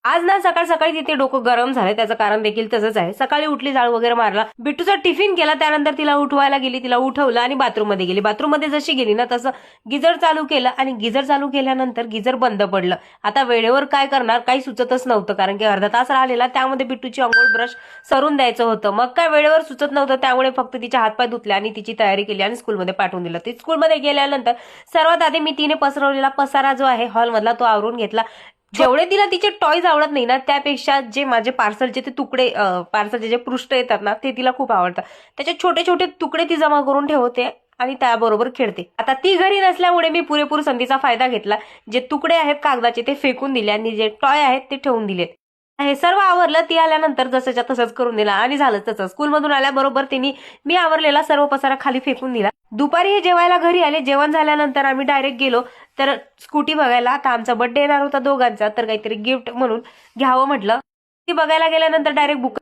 आज ना सकाळ सकाळी तिथे डोकं गरम झालंय, त्याचं कारण देखील तसंच आहे. सकाळी उठली, झाडू वगैरे मारला, बिट्टूचा टिफिन केला, त्यानंतर तिला उठवायला गेली, तिला उठवलं आणि बाथरूम मध्ये गेली. बाथरूम मध्ये जशी गेली ना तसं गिझर चालू केलं आणि गिझर चालू केल्यानंतर गिझर बंद पडलं. आता वेळेवर काय करणार काही सुचतच नव्हतं, कारण की अर्धा तास राहिलेला, त्यामध्ये बिट्टूची अंघोळ ब्रश सरून द्यायचं होतं. मग काय वेळेवर सुचत नव्हतं, त्यामुळे फक्त तिचे हातपाय धुतले आणि तिची तयारी केली आणि स्कूलमध्ये पाठवून दिलं. ती स्कूलमध्ये गेल्यानंतर सर्वात आधी मी तिने पसरवलेला पसारा जो आहे हॉलमधला तो आवरून घेतला. जेवढे तिला तिचे टॉयज आवडत नाही ना, त्यापेक्षा जे माझे पार्सलचे ते तुकडे, पार्सलचे जे पृष्ठ येतात ना ते तिला खूप आवडतात. त्याचे छोटे छोटे तुकडे ती जमा करून ठेवते आणि त्याबरोबर खेळते. आता ती घरी नसल्यामुळे मी पुरेपूर संधीचा फायदा घेतला. जे तुकडे आहेत कागदाचे ते फेकून दिले आणि जे टॉय आहेत ते ठेवून दिलेत. हे सर्व आवरलं. ती आल्यानंतर जसंच्या तसंच करून दिला आणि झालं तसंच. स्कूलमधून आल्याबरोबर तिने मी आवरलेला सर्व पसारा खाली फेकून दिला. दुपारी हे जेवायला घरी आले. जेवण झाल्यानंतर आम्ही डायरेक्ट गेलो तर स्कूटी बघायला. आता आमचा बर्थडे येणार होता दोघांचा, तर काहीतरी गिफ्ट म्हणून घ्यावं म्हटलं. ती बघायला गेल्यानंतर डायरेक्ट बुक